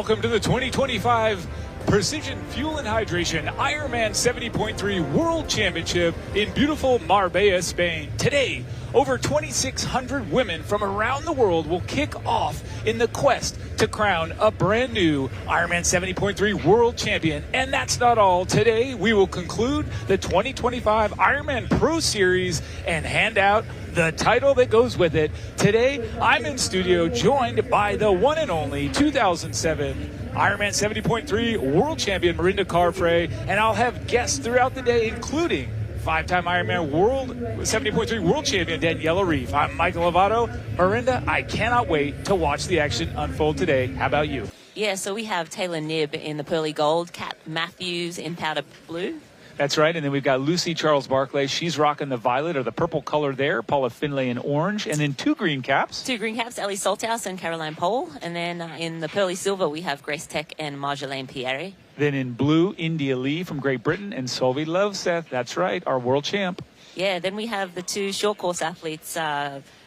Welcome to the 2025 Precision Fuel and Hydration IRONMAN 70.3 World Championship in beautiful Marbella, Spain. Today, over 2,600 women from around the world will kick off in the quest to crown a brand new IRONMAN 70.3 World Champion. And that's not all. Today, we will conclude the 2025 IRONMAN Pro Series and hand out the title that goes with it. Today, I'm in studio joined by the one and only 2007 IRONMAN 70.3 World Champion Marinda Carfrae, and I'll have guests throughout the day, including five-time IRONMAN World 70.3 World Champion Daniela Reef. I'm Michael Lovato. Marinda, I cannot wait to watch the action unfold today. How about you? Yeah, so we have Taylor Knibb in the pearly gold, Kat Matthews in powder blue. That's right, and then we've got Lucy Charles Barclay. She's rocking the violet or the purple color there. Paula Finlay in orange, and then two green caps. Ellie Salthouse and Caroline Pohl. And then in the pearly silver, we have Grace Tech and Marjolaine Pierre. Then in blue, India Lee from Great Britain, and Solveig Loveseth. That's right, our world champ. Yeah, then we have the two short course athletes,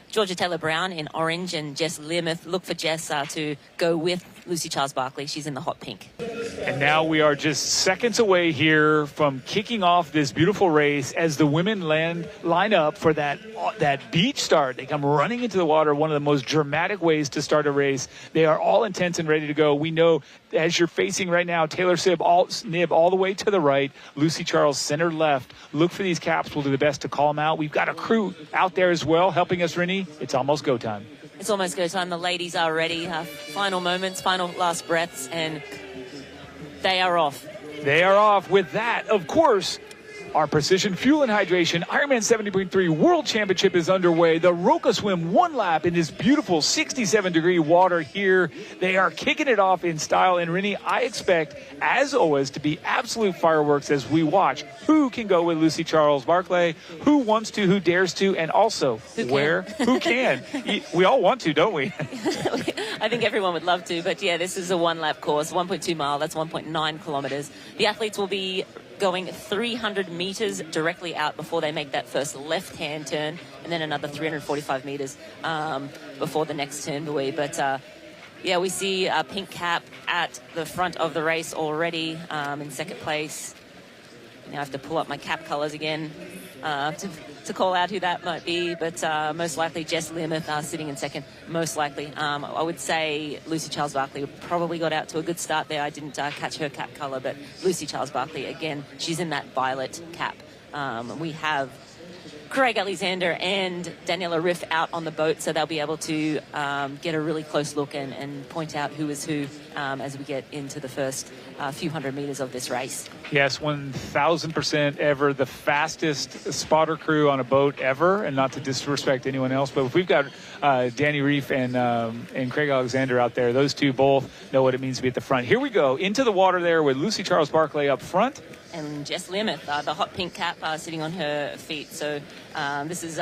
Georgia Taylor-Brown in orange and Jess Limeth. Look for Jess to go with Lucy Charles Barclay. She's in the hot pink. And now we are just seconds away here from kicking off this beautiful race as the women line up for that beach start. They come running into the water, one of the most dramatic ways to start a race. They are all intense and ready to go. We know as you're facing right now, Taylor Knibb all the way to the right, Lucy Charles center left. Look for these caps. We'll do the best to call them out. We've got a crew out there as well helping us, Rennie. It's almost go time. It's almost go time. The ladies are ready. Final moments, final last breaths, and they are off. They are off. With that, of course, our Precision Fuel and Hydration IRONMAN 70.3 World Championship is underway. The Roca swim one lap in this beautiful 67-degree water here. They are kicking it off in style. And Rennie, I expect, as always, to be absolute fireworks as we watch who can go with Lucy Charles Barclay, who wants to, who dares to, and also who can. We all want to, don't we? I think everyone would love to, but yeah, this is a one-lap course, 1.2 mile, that's 1.9 kilometers. The athletes will be going 300 meters directly out before they make that first left-hand turn, and then another 345 meters before the next turn buoy. But yeah, we see a pink cap at the front of the race already in second place. Now I have to pull up my cap colors again to call out who that might be, but most likely Jess Limeth sitting in second, most likely. I would say Lucy Charles Barclay probably got out to a good start there. I didn't catch her cap color, but Lucy Charles Barclay, again, she's in that violet cap. We have Craig Alexander and Daniela Riff out on the boat, so they'll be able to get a really close look and point out who is who as we get into the first few hundred meters of this race. Yes, 1,000% ever the fastest spotter crew on a boat ever, and not to disrespect anyone else, but if we've got Danny Reef and Craig Alexander out there, those two both know what it means to be at the front. Here we go into the water there with Lucy Charles Barclay up front. And Jess Limeth, the hot pink cap sitting on her feet. So this is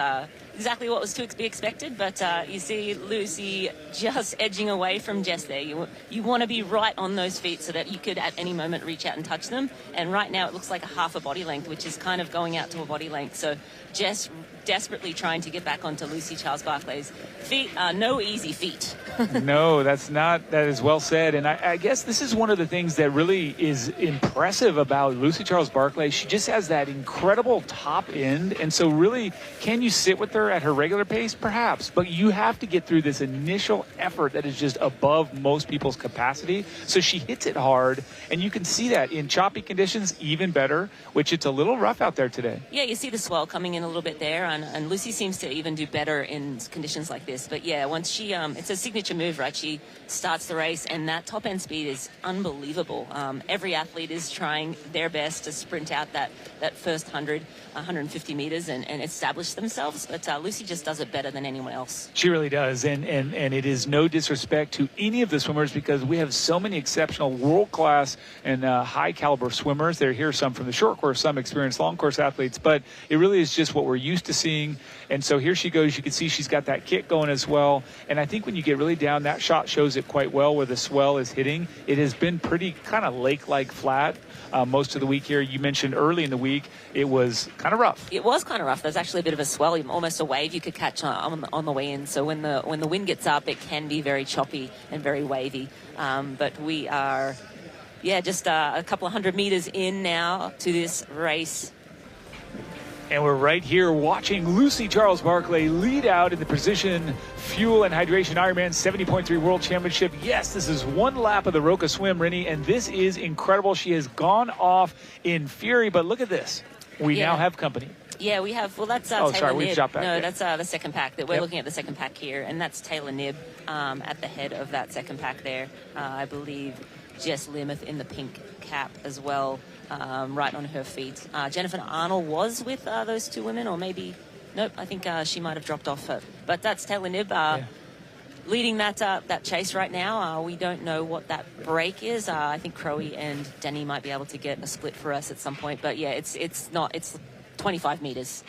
exactly what was to be expected, but you see Lucy just edging away from Jess there. You want to be right on those feet so that you could at any moment reach out and touch them. And right now it looks like a half a body length, which is kind of going out to a body length. So Jess desperately trying to get back onto Lucy Charles Barclay's feet. No easy feet. No, that is well said. And I guess this is one of the things that really is impressive about Lucy Charles Barclay. She just has that incredible top end. And so really, can you sit with her at her regular pace? Perhaps. But you have to get through this initial effort that is just above most people's capacity. So she hits it hard. And you can see that in choppy conditions, even better, which it's a little rough out there today. Yeah, you see the swell coming in a little bit there. And Lucy seems to even do better in conditions like this. But yeah, once she, it's a signature move, right? She starts the race, and that top end speed is unbelievable. Every athlete is trying their best to sprint out that first 150 meters and establish themselves. But Lucy just does it better than anyone else. She really does. And it is no disrespect to any of the swimmers, because we have so many exceptional world-class and high-caliber swimmers. There are here some from the short course, some experienced long course athletes, but it really is just what we're used to seeing. seeing. And so here she goes. You can see she's got that kick going as well. And I think when you get really down, that shot shows it quite well where the swell is hitting. It has been pretty kind of lake-like flat most of the week here. You mentioned early in the week it was kind of rough. It was kind of rough. There's actually a bit of a swell, almost a wave you could catch on the way in. So when the wind gets up, it can be very choppy and very wavy. But we are, just a couple of 100 meters in now to this race. And we're right here watching Lucy Charles Barclay lead out in the Precision Fuel and Hydration Ironman 70.3 World Championship. Yes, this is one lap of the Roca swim, Rennie, and this is incredible. She has gone off in fury, but look at this. We now have company. Yeah, we have. Well, that's Taylor Taylor we've Knibb. dropped back. No, Yeah. that's the second pack. That we're looking at the second pack here, and that's Taylor Knibb at the head of that second pack there. I believe Jess Limeth in the pink cap as well, right on her feet. Jennifer Arnold was with those two women, or maybe nope. I think she might have dropped off her. But that's Taylor Knibb. Leading that chase right now. We don't know what that break is. I think Crowe and Denny might be able to get a split for us at some point. But yeah, it's 25 meters.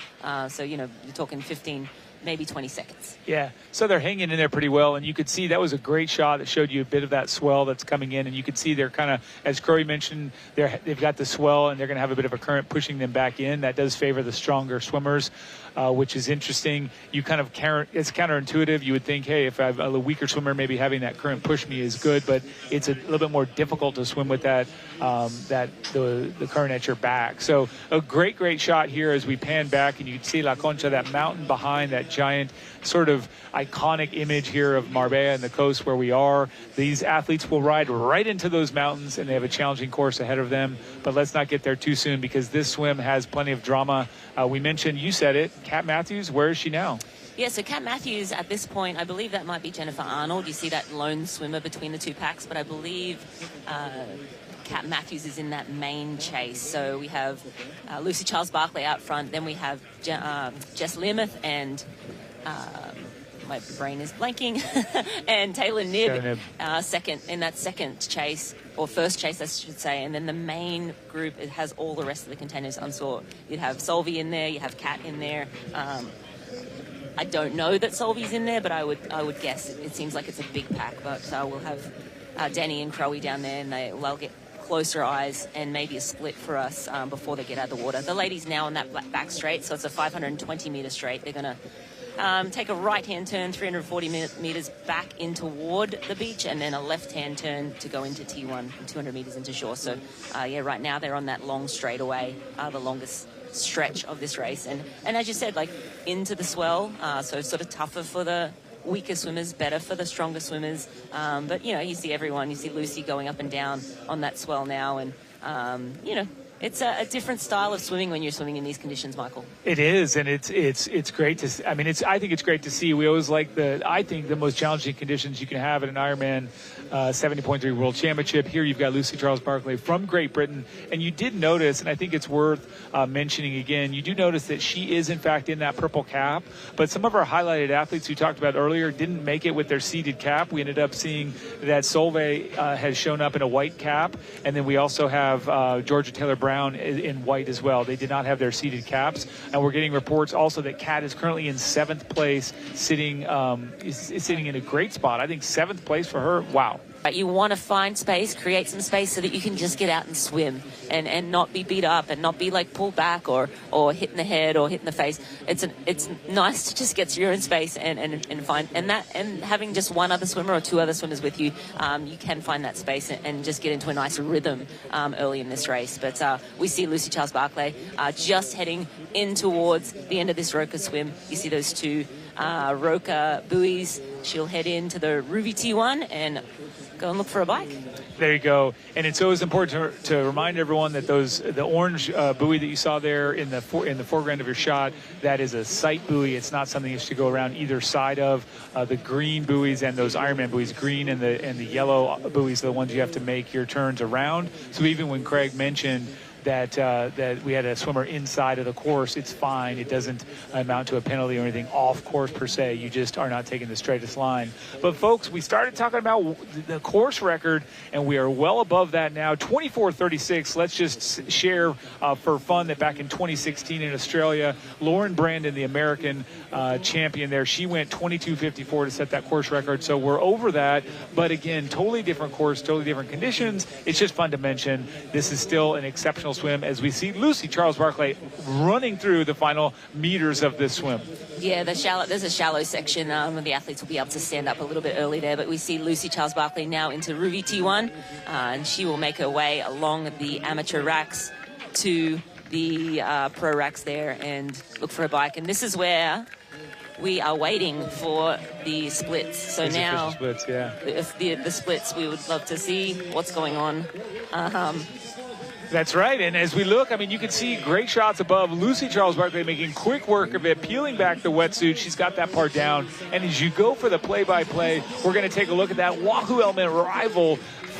So you're talking 15, maybe 20 seconds. Yeah, so they're hanging in there pretty well, and you could see that was a great shot that showed you a bit of that swell that's coming in, and you could see they're kind of, as Crowe mentioned, they've got the swell, and they're going to have a bit of a current pushing them back in. That does favor the stronger swimmers, which is interesting. You kind of it's counterintuitive. You would think, hey, if I have a weaker swimmer, maybe having that current push me is good, but it's a little bit more difficult to swim with that the current at your back. So a great shot here as we pan back, and you can see La Concha, that mountain behind, that giant sort of iconic image here of Marbella and the coast where we are. These athletes will ride right into those mountains, and they have a challenging course ahead of them. But let's not get there too soon, because this swim has plenty of drama. We mentioned, you said it, Kat Matthews. Where is she now? Yeah, so Kat Matthews at this point, I believe that might be Jennifer Arnold. You see that lone swimmer between the two packs, but I believe Kat Matthews is in that main chase. So we have Lucy Charles Barclay out front, then we have Jess Limeth and my brain is blanking, and Taylor Knibb second in that second chase, or first chase I should say, and then the main group, it has all the rest of the contenders. You'd have Solvi in there, you have Kat in there. I don't know that Solvi's in there, but I would guess. It seems like it's a big pack, but we'll have Denny and Crowe down there, and they'll get closer eyes and maybe a split for us before they get out of the water. The ladies now on that back straight, so it's a 520 meter straight. They're going to take a right-hand turn 340 meters back in toward the beach, and then a left-hand turn to go into T1, 200 meters into shore. So right now they're on that long straightaway, the longest stretch of this race, and as you said, like into the swell, so sort of tougher for the weaker swimmers, better for the stronger swimmers, but you see everyone. You see Lucy going up and down on that swell now, and it's a different style of swimming when you're swimming in these conditions, Michael. It is, and it's great to see. I mean, I think it's great to see. We always like the most challenging conditions you can have at an Ironman 70.3 World Championship. Here you've got Lucy Charles Barclay from Great Britain, and you did notice, and I think it's worth mentioning again, you do notice that she is in fact in that purple cap, but some of our highlighted athletes we talked about earlier didn't make it with their seeded cap. We ended up seeing that Solveig has shown up in a white cap, and then we also have Georgia Taylor Brown in white as well. They did not have their seeded caps, and we're getting reports also that Kat is currently in 7th place, sitting in a great spot. I think 7th place for her. Wow. You want to find space, create some space so that you can just get out and swim and not be beat up and not be like pulled back or hit in the head or hit in the face. It's nice to just get to your own space and find, and having just one other swimmer or two other swimmers with you, you can find that space and just get into a nice rhythm early in this race. But we see Lucy Charles Barclay just heading in towards the end of this Roca swim. You see those two Roca buoys. She'll head into the Ruby T1 and go and look for a bike. There you go. And it's always important to remind everyone that the orange buoy that you saw there in the foreground of your shot, that is a sight buoy. It's not something you should go around either side of. The green buoys and those Ironman buoys, green and the yellow buoys, are the ones you have to make your turns around. So even when Craig mentioned that that we had a swimmer inside of the course, it's fine. It doesn't amount to a penalty or anything off course per se. You just are not taking the straightest line. But folks, we started talking about the course record, and we are well above that now, 24:36. Let's just share for fun that back in 2016 in Australia, Lauren Brandon, the American champion there, she went 22:54 to set that course record. So we're over that. But again, totally different course, totally different conditions. It's just fun to mention. This is still an exceptional swim as we see Lucy Charles-Barclay running through the final meters of this swim. Yeah, there's a shallow section. The athletes will be able to stand up a little bit early there, but we see Lucy Charles-Barclay now into Ruby T1, and she will make her way along the amateur racks to the pro racks there and look for a bike. And this is where we are waiting for the splits. So These now, splits, yeah. if the splits, we would love to see what's going on. That's right. And as we look, I mean, you can see great shots above. Lucy Charles-Barclay making quick work of it, peeling back the wetsuit. She's got that part down. And as you go for the play-by-play, we're going to take a look at that Wahoo Element rival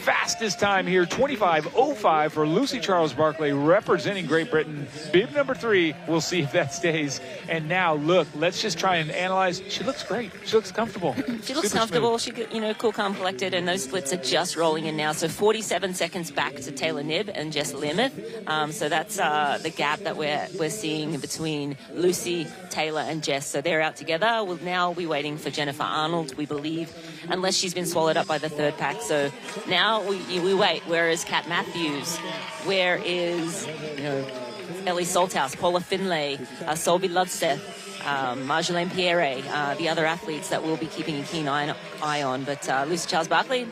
fastest time here, 25:05 for Lucy Charles-Barclay representing Great Britain. Bib number 3. We'll see if that stays. And now, look, let's just try and analyze. She looks great. She looks comfortable. She looks comfortable. She, cool, calm, collected, and those splits are just rolling in now. So 47 seconds back to Taylor Knibb and Jess Limeth. So that's the gap that we're seeing between Lucy, Taylor, and Jess. So they're out together. We'll now be waiting for Jennifer Arnold, we believe, unless she's been swallowed up by the third pack. So now we wait. Where is Kat Matthews? Where is Ellie Salthouse, Paula Finlay, Solby Ludsteth, Marjolaine Pierre, the other athletes that we'll be keeping a keen eye on. But Lucy Charles-Barclay,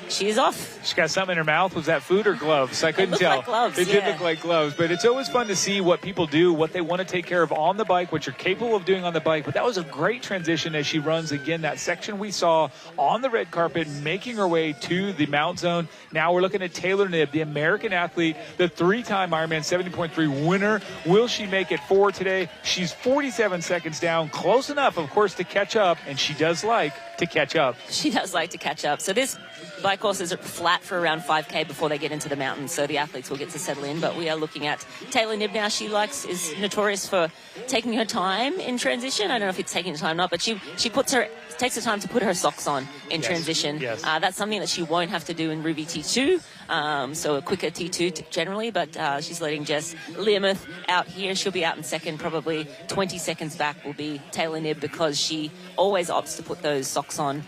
she is off. She got something in her mouth. Was that food or gloves? I couldn't tell. Like gloves, it did look like gloves. But it's always fun to see what people do, what they want to take care of on the bike, what you're capable of doing on the bike. But that was a great transition as she runs again that section we saw on the red carpet, making her way to the mount zone. Now we're looking at Taylor Knibb, the American athlete, the 3-time Ironman 70.3 winner. Will she make it 4 today? She's 47 seconds down, close enough, of course, to catch up. And she does like to catch up. She does like to catch up. So this bike courses are flat for around 5K before they get into the mountains, so the athletes will get to settle in. But we are looking at Taylor Knibb now. She is notorious for taking her time in transition. I don't know if it's taking time or not, but she takes the time to put her socks on in transition. Yes. That's something that she won't have to do in Ruby T2, so a quicker T2 generally, but she's letting Jess Limeth out here. She'll be out in second, probably 20 seconds back will be Taylor Knibb because she always opts to put those socks on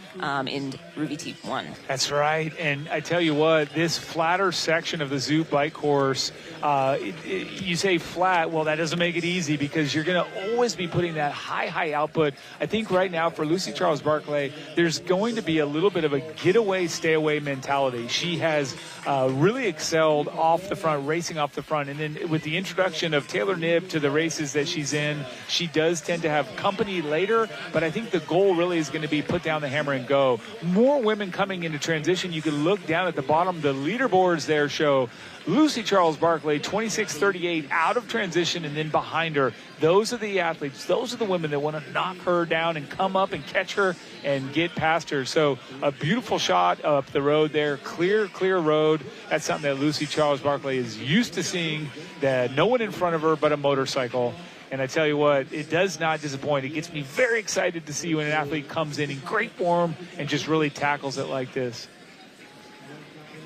in Ruby T1. That's right. And I tell you what, this flatter section of the Zoop bike course, you say flat, well, that doesn't make it easy because you're going to always be putting that high output. I think right now for Lucy Charles-Barclay, there's going to be a little bit of a getaway, stay away mentality. She has really excelled off the front, racing off the front. And then with the introduction of Taylor Knibb to the races that she's in, she does tend to have company later. But I think the goal really is going to be put down the hammer and go. More women coming into transition. You can look down at the bottom. The leaderboards there show Lucy Charles-Barclay, 26:38 out of transition, and then behind her, those are the athletes, those are the women that want to knock her down and come up and catch her and get past her. So a beautiful shot up the road there, clear road. That's something that Lucy Charles-Barclay is used to seeing, that no one in front of her but a motorcycle. And I tell you what, it does not disappoint. It gets me very excited to see when an athlete comes in great form and just really tackles it like this.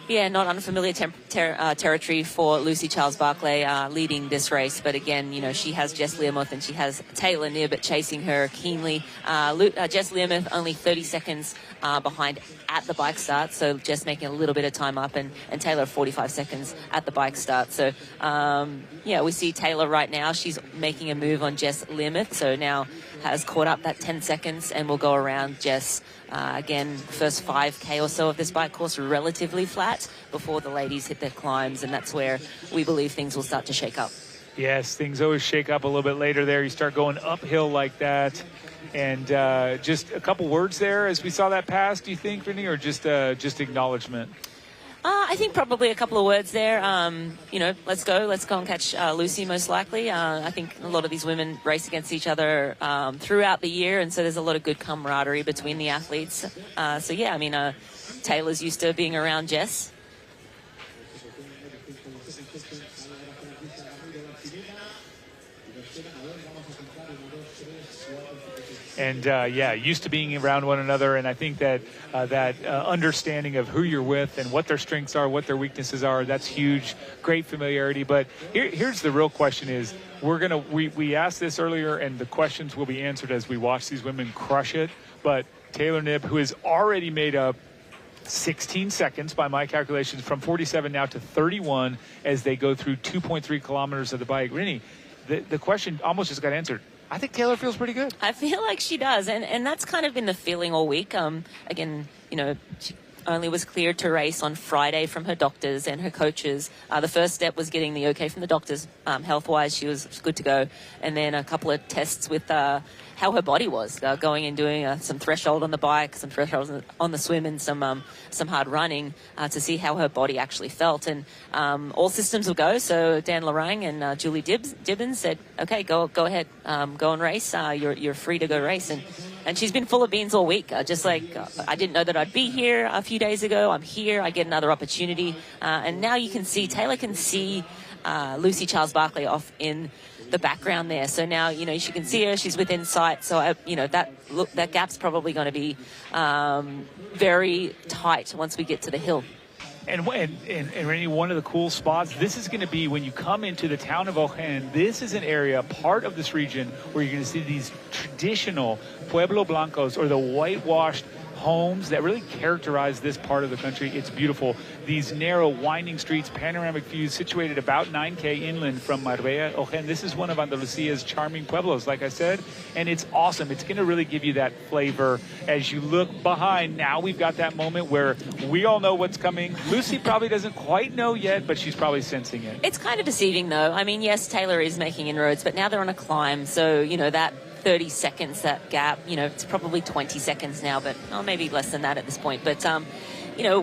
Yeah, not unfamiliar territory for Lucy Charles-Barclay leading this race. But again, she has Jess Limeth and she has Taylor Knibb chasing her keenly. Jess Limeth only 30 seconds behind at the bike start. So just making a little bit of time up, and Taylor 45 seconds at the bike start. So, we see Taylor right now. She's making a move on Jess Limeth. So now has caught up that 10 seconds and will go around Jess. Again, first 5K or so of this bike course relatively flat before the ladies hit their climbs, and that's where we believe things will start to shake up. Yes, things always shake up a little bit later there. You start going uphill like that. And just a couple words there as we saw that pass, do you think, Vinny, or just acknowledgement? I think probably a couple of words there. Let's go and catch Lucy most likely. I think a lot of these women race against each other throughout the year, and so there's a lot of good camaraderie between the athletes. Taylor's used to being around Jess. And yeah, used to being around one another, and I think that understanding of who you're with and what their strengths are, what their weaknesses are, that's huge. Great familiarity. But here's the real question: is we asked this earlier, and the questions will be answered as we watch these women crush it. But Taylor Knibb, who has already made up 16 seconds by my calculations, from 47 now to 31 as they go through 2.3 kilometers of the bike. Rennie, the question almost just got answered. I think Taylor feels pretty good. I feel like she does, and that's kind of been the feeling all week. Again, she only was cleared to race on Friday from her doctors and her coaches. The first step was getting the okay from the doctors. Health-wise, she was good to go. And then a couple of tests with how her body was, going and doing some threshold on the bike, some threshold on the swim, and some hard running to see how her body actually felt. And all systems will go. So Dan Lorang and Julie Dibbins said, okay, go ahead, go and race. You're free to go race. And she's been full of beans all week. Just like I didn't know that I'd be here a few days ago. I'm here. I get another opportunity. And now you can see, Taylor can see Lucy Charles-Barclay off in the background there. So now, she can see her. She's within sight. So, that gap's probably going to be very tight once we get to the hill. And Rennie, one of the cool spots, this is going to be when you come into the town of Ojén. This is an area, part of this region, where you're going to see these traditional Pueblo Blancos, or the whitewashed homes that really characterize this part of the country. It's beautiful. These narrow, winding streets, panoramic views, situated about 9K inland from Marbella, Ojén. This is one of Andalusia's charming pueblos, like I said, and it's awesome. It's going to really give you that flavor as you look behind. Now we've got that moment where we all know what's coming. Lucy probably doesn't quite know yet, but she's probably sensing it. It's kind of deceiving, though. I mean, yes, Taylor is making inroads, but now they're on a climb, so, that 30 seconds, that gap, it's probably 20 seconds now, but maybe less than that at this point. But,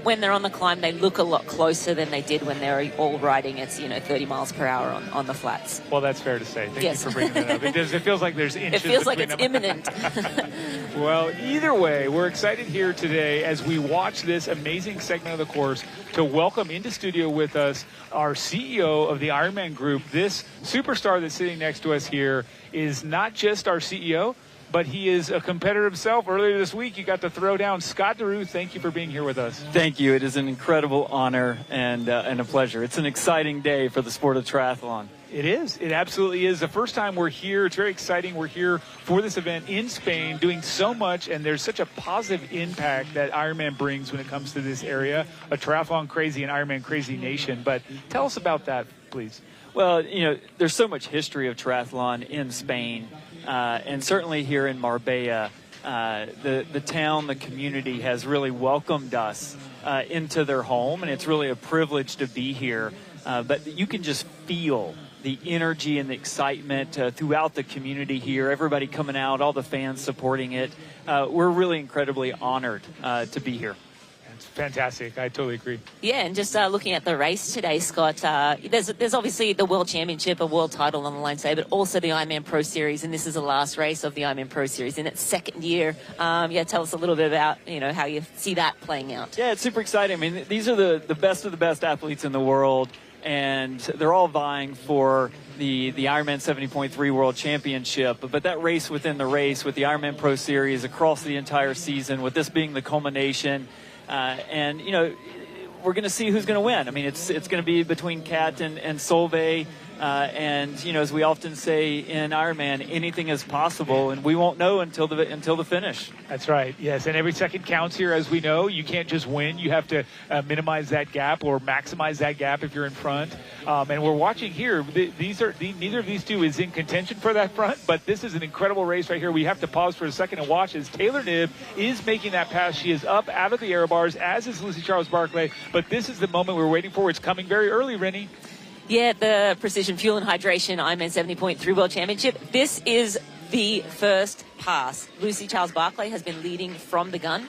when they're on the climb, they look a lot closer than they did when they're all riding at, 30 miles per hour on the flats. Well, that's fair to say. Thank you for bringing that up. It feels like there's inches. It feels like it's them. imminent. Well, either way, we're excited here today as we watch this amazing segment of the course to welcome into studio with us our CEO of the Ironman Group. This superstar that's sitting next to us here is not just our CEO, but he is a competitor himself. Earlier this week, you got to throw down. Scott DeRue, thank you for being here with us. Thank you. It is an incredible honor and a pleasure. It's an exciting day for the sport of triathlon. It is. It absolutely is. The first time we're here, it's very exciting. We're here for this event in Spain, doing so much, and there's such a positive impact that Ironman brings when it comes to this area, a triathlon crazy and Ironman crazy nation. But tell us about that, please. Well, there's so much history of triathlon in Spain, and certainly here in Marbella. The town, the community has really welcomed us into their home, and it's really a privilege to be here. But you can just feel the energy and the excitement throughout the community here, everybody coming out, all the fans supporting it. We're really incredibly honored to be here. That's fantastic. I totally agree. Yeah, and just looking at the race today, Scott, there's obviously the World Championship, a world title on the line today, but also the Ironman Pro Series, and this is the last race of the Ironman Pro Series in its second year. Tell us a little bit about, how you see that playing out. Yeah, it's super exciting. I mean, these are the best of the best athletes in the world, and they're all vying for the Ironman 70.3 World Championship. But that race within the race with the Ironman Pro Series across the entire season, with this being the culmination, we're going to see who's going to win. I mean, it's going to be between Kat and Solveig. As we often say in Ironman, anything is possible, and we won't know until the finish. That's right. Yes, and every second counts here, as we know. You can't just win. You have to minimize that gap or maximize that gap if you're in front. And we're watching here. Neither of these two is in contention for that front, but this is an incredible race right here. We have to pause for a second and watch as Taylor Knibb is making that pass. She is up out of the air bars, as is Lucy Charles-Barclay. But this is the moment we're waiting for. It's coming very early, Rennie. Yeah, the Precision Fuel and Hydration Ironman 70.3 World Championship. This is the first pass. Lucy Charles-Barclay has been leading from the gun.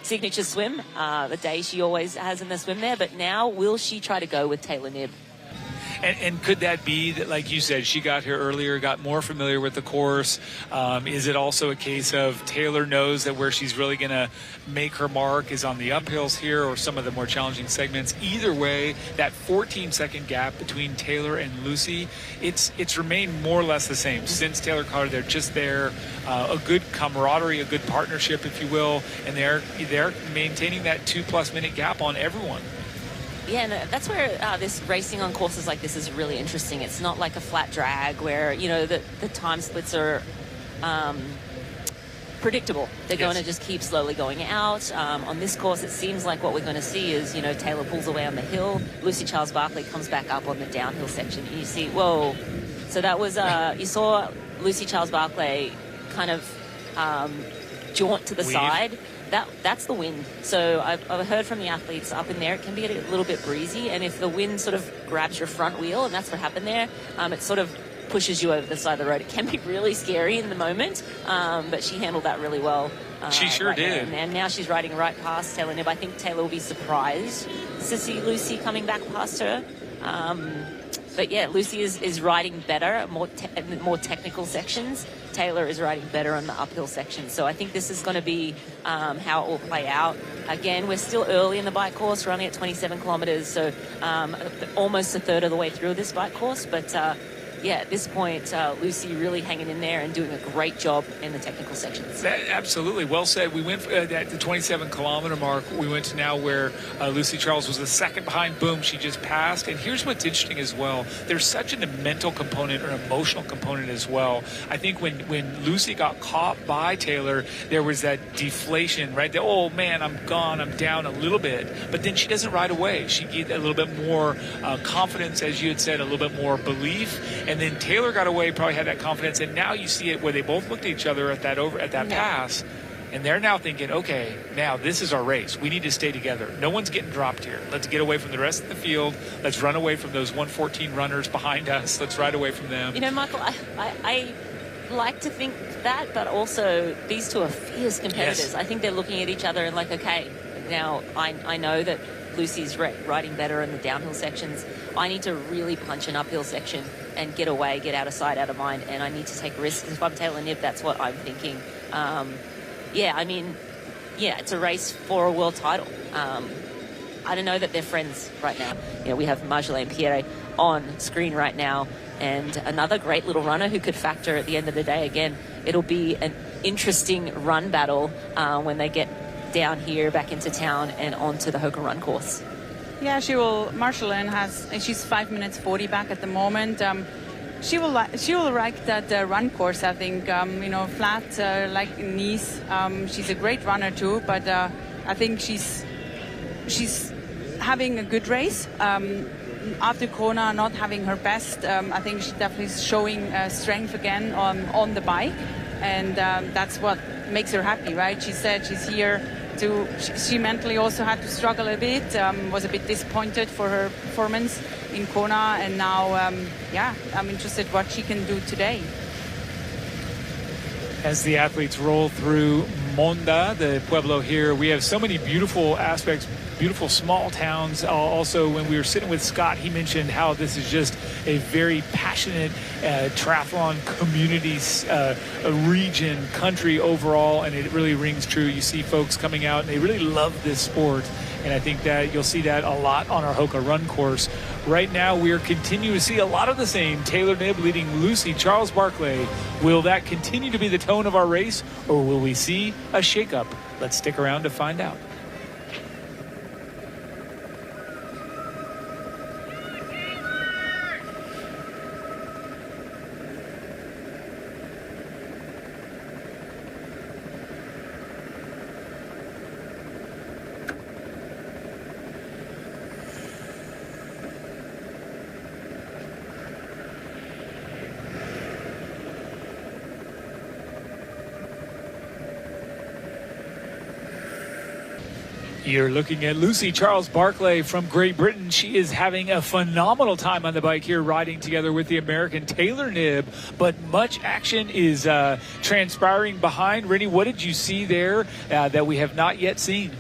Signature swim, the day she always has in the swim there. But now, will she try to go with Taylor Knibb? And could that be that, like you said, she got here earlier, got more familiar with the course? Is it also a case of Taylor knows that where she's really going to make her mark is on the uphills here or some of the more challenging segments? Either way, that 14-second gap between Taylor and Lucy, it's remained more or less the same since Taylor caught her. They're just there, a good camaraderie, a good partnership, if you will, and they're maintaining that 2+ minute gap on everyone. Yeah, and that's where this racing on courses like this is really interesting. It's not like a flat drag where, you know, the time splits are predictable. They're going to just keep slowly going out. On this course, it seems like what we're going to see is, you know, Taylor pulls away on the hill. Lucy Charles-Barclay comes back up on the downhill section. And you see, whoa. So that was, you saw Lucy Charles-Barclay kind of jaunt to the side. That's the wind. So I've heard from the athletes up in there, it can be a little bit breezy. And if the wind sort of grabs your front wheel, and that's what happened there, it sort of pushes you over the side of the road. It can be really scary in the moment, but she handled that really well. She sure did. And now she's riding right past Taylor Knibb. I think Taylor will be surprised to see Lucy coming back past her. But yeah, Lucy is riding better, more technical sections. Taylor is riding better on the uphill section. So I think this is going to be how it will play out. Again, we're still early in the bike course. We're only at 27 kilometers, so almost a third of the way through this bike course. But yeah, at this point, Lucy really hanging in there and doing a great job in the technical sections. Absolutely. Well said. We went at the 27-kilometer mark. We went to now where Lucy Charles was the second behind. Boom, she just passed. And here's what's interesting as well. There's such a mental component or emotional component as well. I think when Lucy got caught by Taylor, there was that deflation, right? Oh, man, I'm gone. I'm down a little bit. But then she doesn't ride away. She gets a little bit more confidence, as you had said, a little bit more belief. And then Taylor got away, probably had that confidence, and now you see it where they both looked at each other at that pass, and they're now thinking, okay, now this is our race. We need to stay together. No one's getting dropped here. Let's get away from the rest of the field. Let's run away from those 114 runners behind us. Let's ride away from them. You know, Michael, I like to think that, but also these two are fierce competitors. Yes. I think they're looking at each other and like, okay, now I know that Lucy's riding better in the downhill sections. I need to really punch an uphill section and get away, get out of sight, out of mind, and I need to take risks. If I'm Taylor Knibb, that's what I'm thinking. It's a race for a world title. I don't know that they're friends right now. You know, we have Marjolaine Pierre on screen right now, and another great little runner who could factor at the end of the day. Again, it'll be an interesting run battle when they get down here back into town and onto the Hoka Run course. Yeah, she will. Marjolaine she's 5 minutes 40 back at the moment. She will like that run course. I think flat like in Nice. She's a great runner too, but I think she's having a good race. After Kona not having her best, I think she definitely is showing strength again on the bike, and that's what makes her happy, right? She said she's here. She mentally also had to struggle a bit, was a bit disappointed for her performance in Kona, and now, I'm interested what she can do today. As the athletes roll through Monda, the pueblo here, we have so many beautiful aspects, beautiful small towns. Also, when we were sitting with Scott, he mentioned how this is just a very passionate triathlon community, region, country overall, and it really rings true. You see folks coming out, and they really love this sport, and I think that you'll see that a lot on our Hoka Run course. Right now, we are continuing to see a lot of the same. Taylor Knibb leading Lucy Charles-Barclay. Will that continue to be the tone of our race, or will we see a shakeup? Let's stick around to find out. You're looking at Lucy Charles-Barclay from Great Britain. She is having a phenomenal time on the bike here, riding together with the American Taylor Knibb. But much action is transpiring behind. Rennie, what did you see there that we have not yet seen?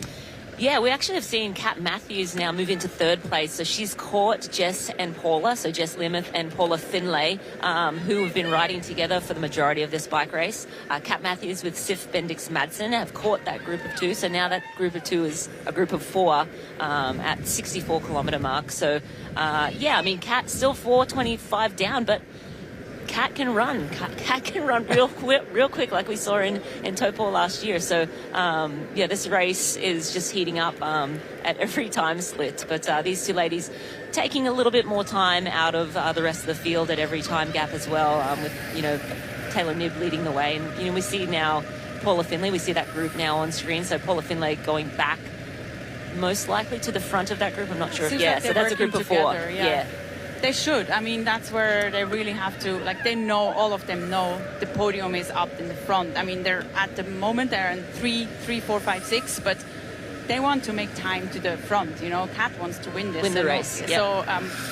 Yeah, we actually have seen Kat Matthews now move into third place. So she's caught Jess and Paula, so Jess Limeth and Paula Finlay, who have been riding together for the majority of this bike race. Kat Matthews with Sif Bendix Madsen have caught that group of two. So now that group of two is a group of four at 64 kilometre mark. So, yeah, I mean, Kat still 4:25 down, but Kat can run. Kat can run real quick, like we saw in Topol last year. So, yeah, this race is just heating up at every time split. But these two ladies taking a little bit more time out of the rest of the field at every time gap as well, with, you know, Taylor Knibb leading the way. And, you know, we see now Paula Finlay. We see that group now on screen. So Paula Finlay going back most likely to the front of that group. I'm not sure. Seems Yeah, like so that's a group of four. together, yeah. They should. I mean, that's where they really have to, like, they know, all of them know the podium is up in the front. I mean, they're at the moment, they're in 3, 4, 5, 6, but they want to make time to the front. You know, Kat wants to win this. Win the race. Yep. So,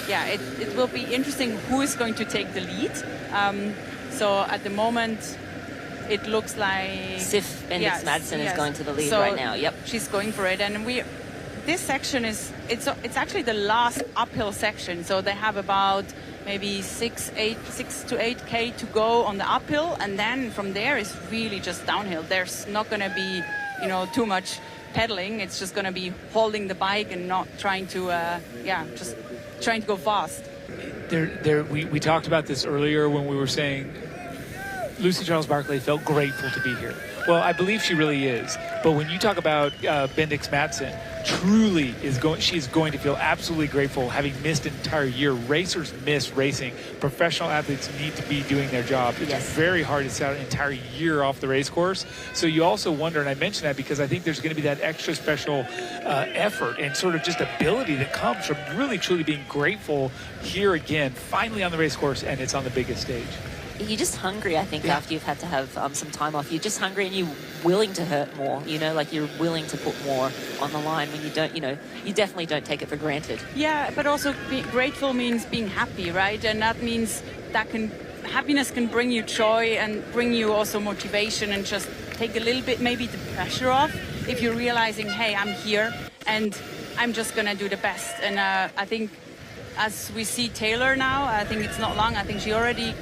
yeah, it will be interesting who is going to take the lead. So at the moment, it looks like Sif Bendix Madsen is going to the lead right now. Yep. She's going for it. And this section is, it's actually the last uphill section. So they have about maybe 6 to 8K to go on the uphill. And then from there is really just downhill. There's not going to be, you know, too much pedaling. It's just going to be holding the bike and not trying to, just trying to go fast. We talked about this earlier when we were saying Lucy Charles-Barclay felt grateful to be here. Well, I believe she really is. But when you talk about Bendix Madsen, truly she's going to feel absolutely grateful, having missed an entire year. Racers miss racing. Professional athletes need to be doing their job. It's very hard to set an entire year off the race course. So you also wonder, and I mention that because I think there's going to be that extra special effort and sort of just ability that comes from really truly being grateful here again, finally on the race course, and it's on the biggest stage. You're just hungry, I think, after you've had to have some time off. You're just hungry and you're willing to hurt more, you know, like you're willing to put more on the line when you don't, you know, you definitely don't take it for granted. Yeah, but also grateful means being happy, right? And that means that happiness can bring you joy and bring you also motivation and just take a little bit, maybe the pressure off if you're realizing, hey, I'm here and I'm just going to do the best. And I think as we see Taylor now, I think it's not long. I think she already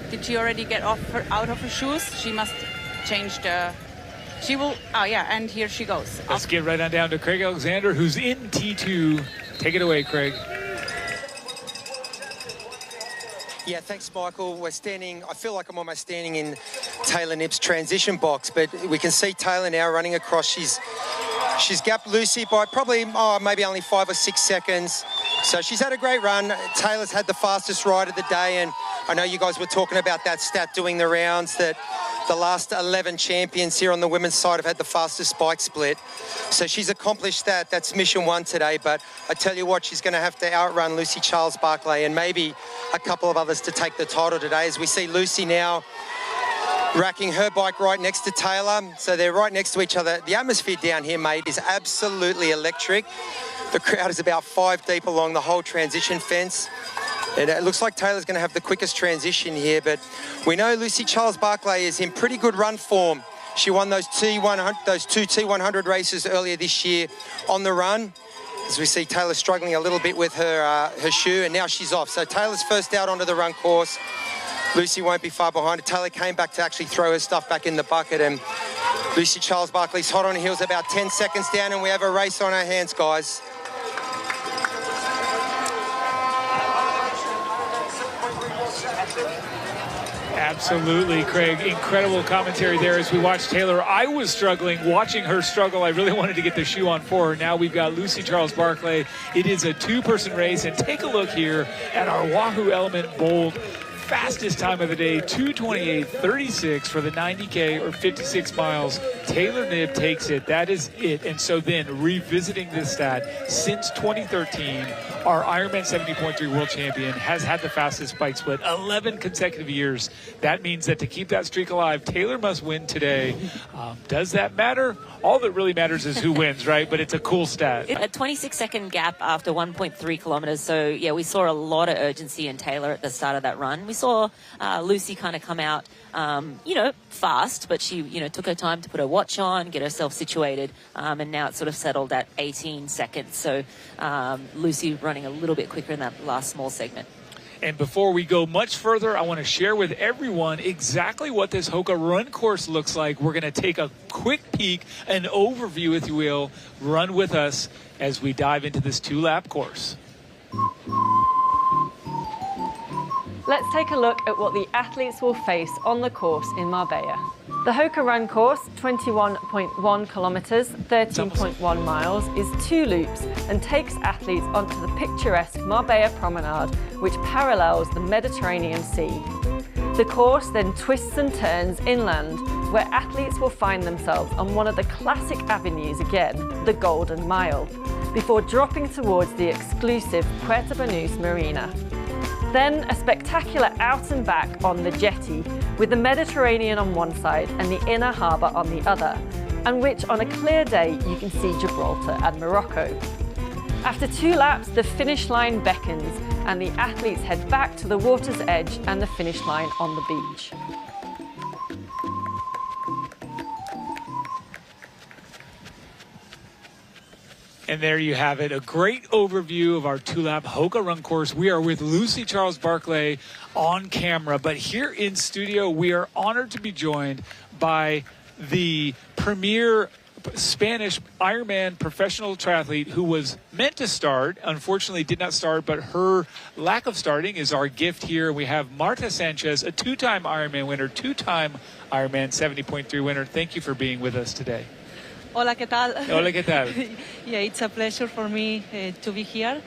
get out of her shoes? She must change she will, oh yeah, and here she goes. Let's get right on down to Craig Alexander, who's in T2. Take it away, Craig. Yeah, thanks, Michael. We're standing, I feel like I'm almost standing in Taylor Knibb's transition box, but we can see Taylor now running across. She's gapped Lucy by probably, maybe only 5 or 6 seconds. So she's had a great run. Taylor's had the fastest ride of the day, and I know you guys were talking about that stat doing the rounds, that the last 11 champions here on the women's side have had the fastest bike split. So she's accomplished that. That's mission 1 today. But I tell you what, she's going to have to outrun Lucy Charles-Barclay and maybe a couple of others to take the title today, as we see Lucy now racking her bike right next to Taylor. So they're right next to each other. The atmosphere down here, mate, is absolutely electric. The crowd is about 5 deep along the whole transition fence. And it looks like Taylor's going to have the quickest transition here, but we know Lucy Charles-Barclay is in pretty good run form. She won those two T100 races earlier this year on the run. As we see Taylor struggling a little bit with her shoe, and now she's off. So Taylor's first out onto the run course. Lucy won't be far behind. Taylor came back to actually throw her stuff back in the bucket, and Lucy Charles-Barclay's hot on heels, about 10 seconds down, and we have a race on our hands, guys. Absolutely, Craig. Incredible commentary there as we watch Taylor. I was struggling watching her struggle. I really wanted to get the shoe on for her. Now we've got Lucy Charles-Barclay. It is a 2-person race, and take a look here at our Wahoo Element Bold fastest time of the day, 2:28.36 for the 90K or 56 miles. Taylor Knibb takes it. That is it. And so then, revisiting this stat, since 2013, our Ironman 70.3 world champion has had the fastest bike split 11 consecutive years. That means that to keep that streak alive, Taylor must win today. Does that matter? All that really matters is who wins, right? But it's a cool stat. A 26-second gap after 1.3 kilometers. So, yeah, we saw a lot of urgency in Taylor at the start of that run. We saw saw Lucy kind of come out, fast, but she, took her time to put her watch on, get herself situated, and now it's sort of settled at 18 seconds. So Lucy running a little bit quicker in that last small segment. And before we go much further, I want to share with everyone exactly what this Hoka run course looks like. We're going to take a quick peek, an overview, if you will. Run with us as we dive into this 2-lap course. Let's take a look at what the athletes will face on the course in Marbella. The Hoka Run course, 21.1 kilometres, 13.1 miles, is 2 loops and takes athletes onto the picturesque Marbella promenade, which parallels the Mediterranean Sea. The course then twists and turns inland, where athletes will find themselves on one of the classic avenues again, the Golden Mile, before dropping towards the exclusive Puerto Banús Marina. Then a spectacular out and back on the jetty, with the Mediterranean on one side and the inner harbour on the other, and which on a clear day you can see Gibraltar and Morocco. After 2 laps, the finish line beckons and the athletes head back to the water's edge and the finish line on the beach. And there you have it, a great overview of our 2-lap Hoka run course. We are with Lucy Charles-Barclay on camera, but here in studio, we are honored to be joined by the premier Spanish Ironman professional triathlete who was meant to start, unfortunately did not start, but her lack of starting is our gift here. We have Marta Sanchez, a 2-time Ironman winner, 2-time Ironman 70.3 winner. Thank you for being with us today. Hola, ¿qué tal? Hola, ¿qué tal? Yeah, it's a pleasure for me to be here.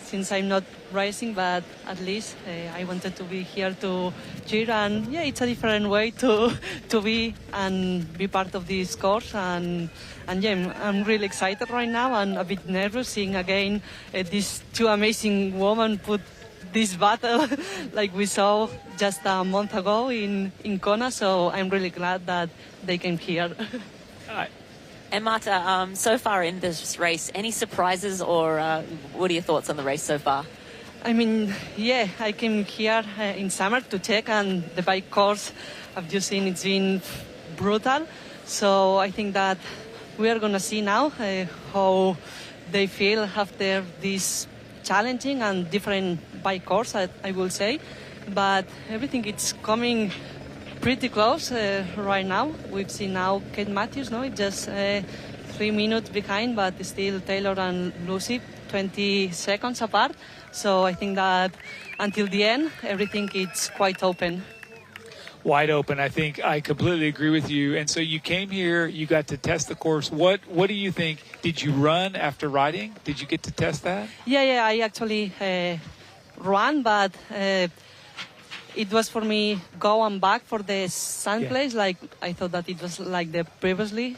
Since I'm not racing, but at least I wanted to be here to cheer. And yeah, it's a different way to be and be part of this course. And yeah, I'm really excited right now and a bit nervous seeing again these 2 amazing women put this battle like we saw just a month ago in Kona. So I'm really glad that they came here. And Marta, so far in this race, any surprises or what are your thoughts on the race so far? I mean, yeah, I came here in summer to check, and the bike course, I've just seen it's been brutal. So I think that we are going to see now how they feel after this challenging and different bike course, I will say. But everything is coming pretty close right now. We've seen now Kate Matthews, it's just 3 minutes behind, but still Taylor and Lucy 20 seconds apart. So I think that until the end, everything is quite open. Wide open. I think I completely agree with you. And so you came here, you got to test the course. What do you think? Did you run after riding? Did you get to test that? Yeah, I actually ran, but it was for me go and back for the sand place. Like I thought that it was like the previously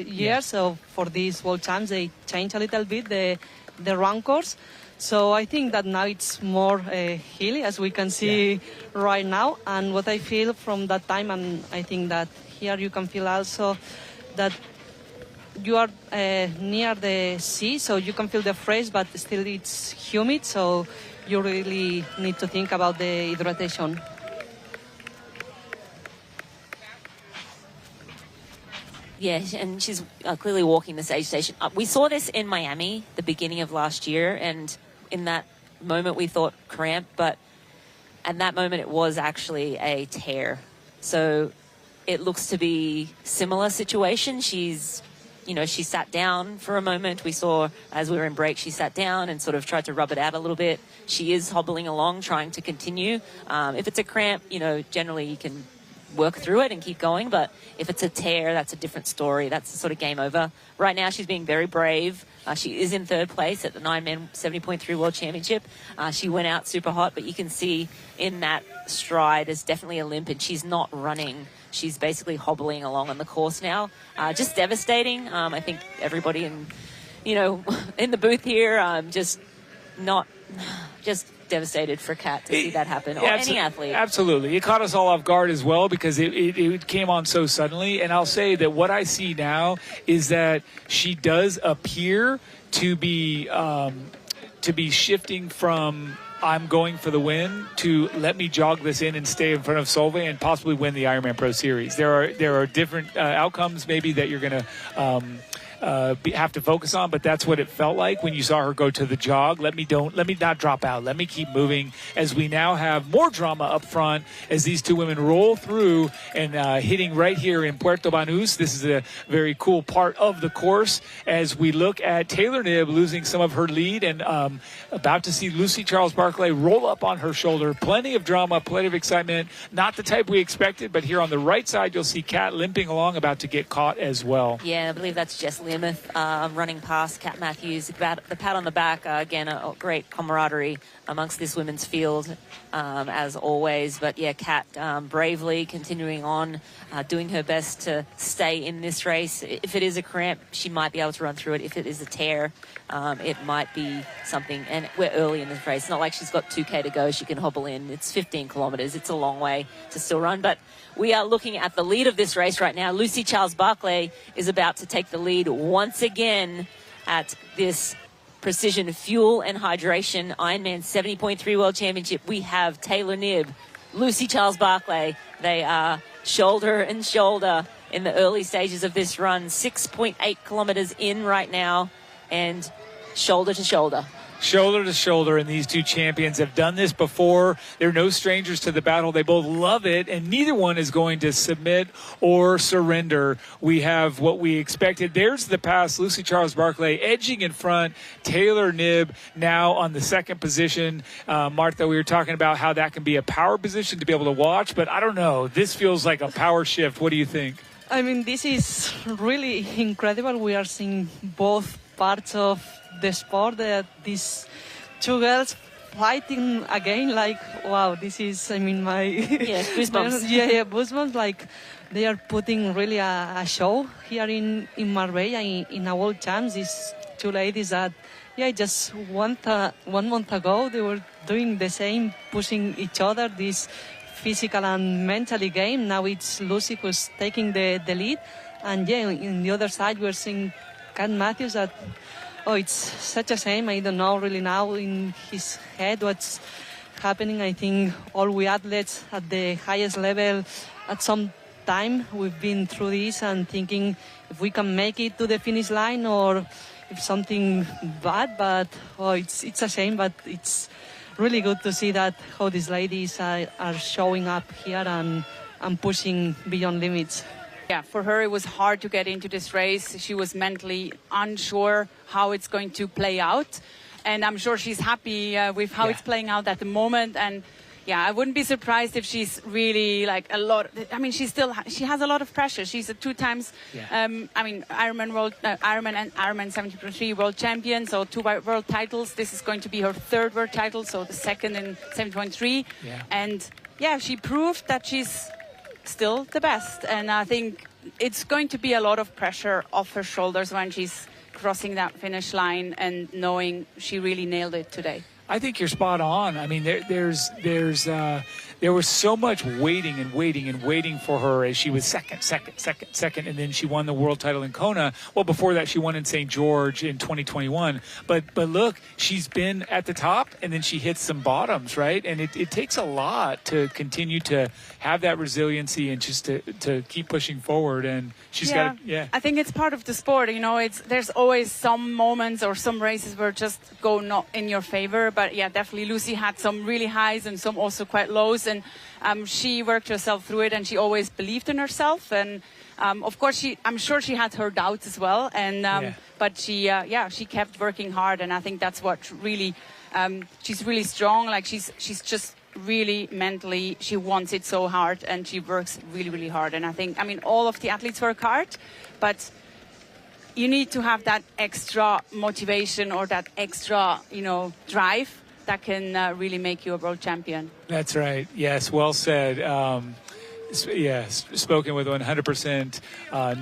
year. So for these World Champs, they changed a little bit the run course. So I think that now it's more hilly, as we can see right now. And what I feel from that time, and I think that here you can feel also that you are near the sea, so you can feel the fresh, but still it's humid. So you really need to think about the hydration. Yeah, and she's clearly walking this aid station. We saw this in Miami, the beginning of last year, and in that moment we thought cramp, but at that moment it was actually a tear. So it looks to be similar situation. She sat down for a moment. We saw as we were in break, she sat down and sort of tried to rub it out a little bit. She is hobbling along, trying to continue. If it's a cramp, generally you can work through it and keep going. But if it's a tear, that's a different story. That's sort of game over. Right now, she's being very brave. She is in 3rd place at the Ironman 70.3 World Championship. She went out super hot, but you can see in that stride, there's definitely a limp, and she's not running. She's basically hobbling along on the course now. Just devastating. I think everybody in the booth here, just devastated for Kat to see that happen, or any athlete. Absolutely. It caught us all off guard as well because it came on so suddenly. And I'll say that what I see now is that she does appear to be shifting from I'm going for the win to let me jog this in and stay in front of Solveig and possibly win the Ironman Pro Series. There are different outcomes maybe that you're going to have to focus on, but that's what it felt like when you saw her go to the jog. Let me not drop out. Let me keep moving, as we now have more drama up front as these two women roll through and hitting right here in Puerto Banús. This is a very cool part of the course as we look at Taylor Knibb losing some of her lead and about to see Lucy Charles-Barclay roll up on her shoulder. Plenty of drama, plenty of excitement. Not the type we expected, but here on the right side you'll see Kat limping along, about to get caught as well. Yeah, I believe that's Jess Limouth running past Kat Matthews. The pat on the back, again, a great camaraderie amongst this women's field, as always. But yeah, Kat bravely continuing on, doing her best to stay in this race. If it is a cramp, she might be able to run through it. If it is a tear, it might be something. And we're early in this race. It's not like she's got 2K to go. She can hobble in. It's 15 kilometers. It's a long way to still run. But we are looking at the lead of this race right now. Lucy Charles-Barclay is about to take the lead once again at this Precision Fuel and Hydration Ironman 70.3 World Championship. We have Taylor Knibb, Lucy Charles-Barclay. They are shoulder and shoulder in the early stages of this run. 6.8 kilometers in right now, and shoulder to shoulder. Shoulder to shoulder, and these two champions have done this before. They're no strangers to the battle. They both love it, and neither one is going to submit or surrender. We have what we expected. There's the pass. Lucy Charles-Barclay edging in front. Taylor Knibb now on the second position. Martha, we were talking about how that can be a power position to be able to watch, but I don't know. This feels like a power shift. What do you think? I mean, this is really incredible. We are seeing both parts of the sport, that these two girls fighting again. Like, wow, this is, I mean, my goosebumps. Goosebumps. Like, they are putting really a show here in Marbella in a World Champs. These two ladies that just one month ago they were doing the same, pushing each other, this physical and mentally game. Now it's Lucy who's taking the lead, and in the other side we're seeing Kat Matthews that, it's such a shame. I don't know really now in his head what's happening. I think all we athletes at the highest level at some time we've been through this and thinking if we can make it to the finish line or if something bad, but it's a shame, but it's really good to see that how these ladies are showing up here and pushing beyond limits. Yeah, for her it was hard to get into this race. She was mentally unsure how it's going to play out, and I'm sure she's happy with how it's playing out at the moment. And I wouldn't be surprised if she's really like a lot. I mean, she has a lot of pressure. She's a 2 times, Ironman and Ironman 70.3 world champion, so 2 world titles. This is going to be her 3rd world title, so the 2nd in 70.3. And she proved that she's still the best, and I think it's going to be a lot of pressure off her shoulders when she's crossing that finish line and knowing she really nailed it today. I think you're spot on. I mean, there was so much waiting for her as she was second, and then she won the world title in Kona. Well, before that, she won in St. George in 2021. But look, she's been at the top, and then she hits some bottoms, right? And it takes a lot to continue to have that resiliency and just to keep pushing forward. And she's got I think it's part of the sport. You know, there's always some moments or some races where just go not in your favor. But definitely Lucy had some really highs and some also quite lows, and she worked herself through it, and she always believed in herself. And of course, I'm sure she had her doubts as well. And but she kept working hard, and I think that's what really she's really strong. Like she's just really mentally, she wants it so hard, and she works really, really hard. And I think, all of the athletes work hard, but you need to have that extra motivation or that extra, drive that can really make you a world champion. That's right. Yes, well said. Spoken with 100%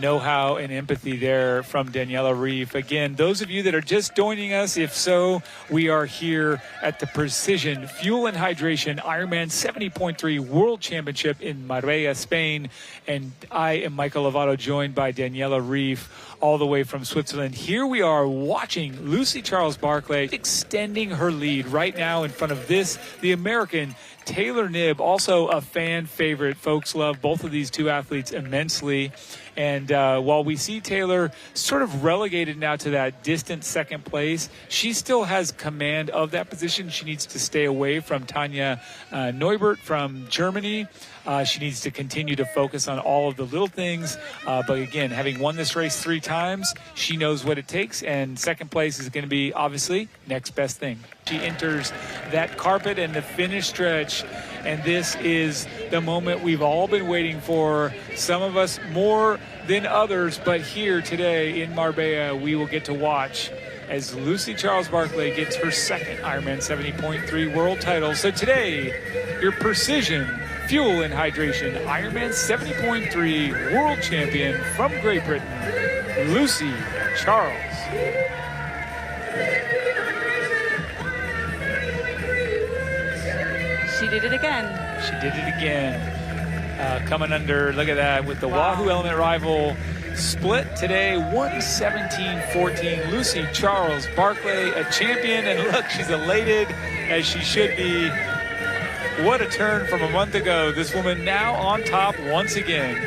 know-how and empathy there from Daniela Reef. Again, those of you that are just joining us, if so, we are here at the Precision Fuel and Hydration Ironman 70.3 World Championship in Marbella, Spain. And I am Michael Lovato, joined by Daniela Reef, all the way from Switzerland. Here we are watching Lucy Charles-Barclay extending her lead right now in front of the American Taylor Knibb, also a fan favorite. Folks love both of these two athletes immensely. And while we see Taylor sort of relegated now to that distant second place, she still has command of that position. She needs to stay away from Tanja Neubert from Germany. She needs to continue to focus on all of the little things. But again, having won this race 3 times, she knows what it takes. And second place is going to be, obviously, next best thing. She enters that carpet and the finish stretch. And this is the moment we've all been waiting for. Some of us more than others. But here today in Marbella, we will get to watch as Lucy Charles-Barclay gets her second Ironman 70.3 world title. So today, your Precision Fuel and Hydration Ironman 70.3 world champion from Great Britain, Lucy Charles. She did it again. She did it again. Coming under, look at that, with the Wahoo Element Rival split today, 1:17.14. Lucy Charles-Barclay, a champion, and look, she's elated as she should be. What a turn from a month ago. This woman now on top once again.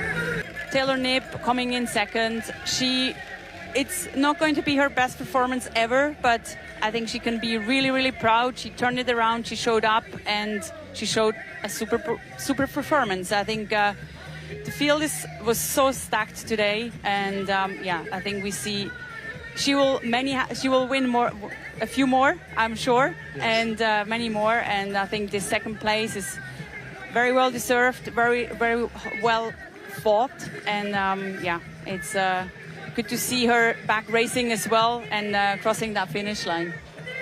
Taylor Knibb coming in second. It's not going to be her best performance ever, but I think she can be really, really proud. She turned it around, she showed up, and she showed a super performance. I think the field was so stacked today, and I think we see she will win a few more, I'm sure, yes. And many more. And I think this second place is very well deserved, very, very well fought, and it's good to see her back racing as well and crossing that finish line.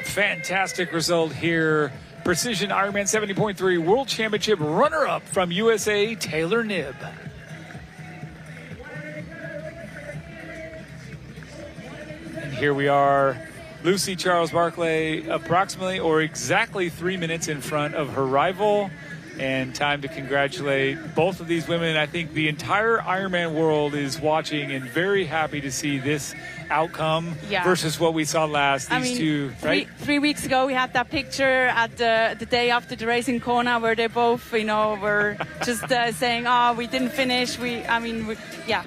Fantastic result here. Precision Ironman 70.3 World Championship runner-up from USA, Taylor Knibb. And here we are, Lucy Charles-Barclay, approximately or exactly 3 minutes in front of her rival. And time to congratulate both of these women. I think the entire Ironman world is watching and very happy to see this outcome versus what we saw last. These two, right? 3 weeks ago, we had that picture at the day after the race in Kona where they both, were just saying, we didn't finish.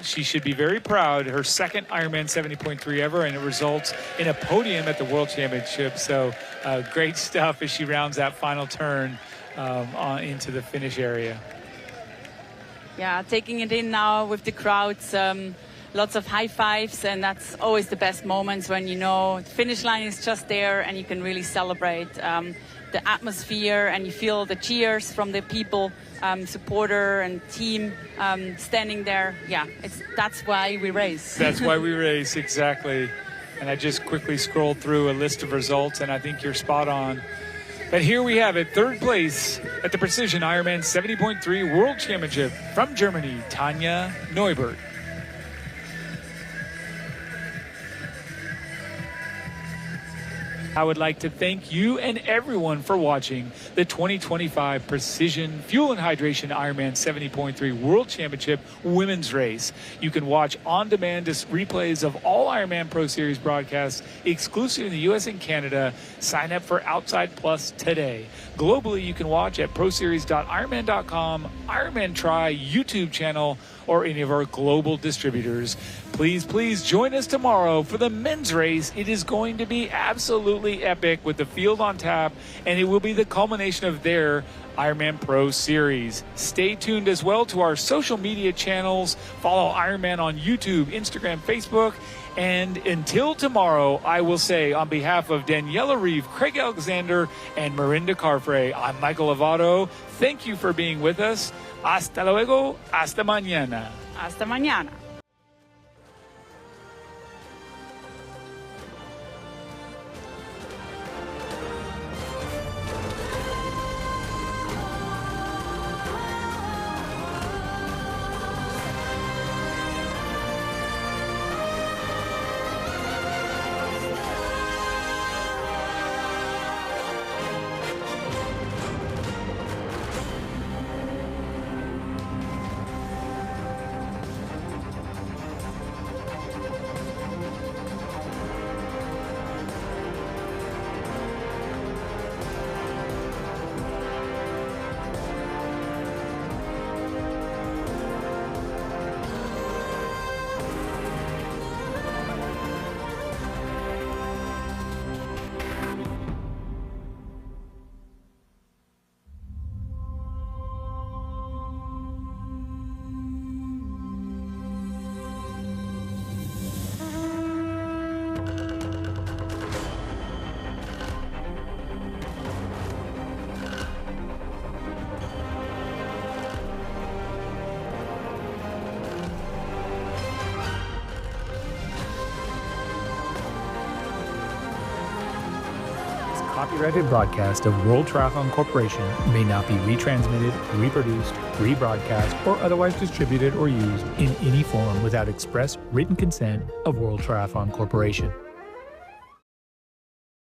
She should be very proud. Her second Ironman 70.3 ever, and it results in a podium at the World Championship. So great stuff as she rounds that final turn into the finish area. Yeah, taking it in now with the crowds, lots of high fives, and that's always the best moments when the finish line is just there and you can really celebrate the atmosphere and you feel the cheers from the people, supporter and team standing there. Yeah, that's why we race. That's why we race, exactly. And I just quickly scrolled through a list of results, and I think you're spot on. But here we have it, third place at the Precision Ironman 70.3 World Championship from Germany, Tanja Neubert. I would like to thank you and everyone for watching the 2025 Precision Fuel and Hydration Ironman 70.3 World Championship Women's Race. You can watch on-demand replays of all Ironman Pro Series broadcasts exclusive in the U.S. and Canada. Sign up for Outside Plus today. Globally, you can watch at proseries.ironman.com, Ironman Try YouTube channel, or any of our global distributors. Please join us tomorrow for the men's race. It is going to be absolutely epic with the field on tap, and it will be the culmination of their Ironman Pro Series. Stay tuned as well to our social media channels. Follow Ironman on YouTube, Instagram, Facebook. And until tomorrow, I will say on behalf of Daniela Reef, Craig Alexander, and Marinda Carfrey, I'm Michael Lovato. Thank you for being with us. Hasta luego. Hasta mañana. Hasta mañana. copyrighted broadcast of World Triathlon Corporation may not be retransmitted, reproduced, rebroadcast, or otherwise distributed or used in any form without express written consent of World Triathlon Corporation.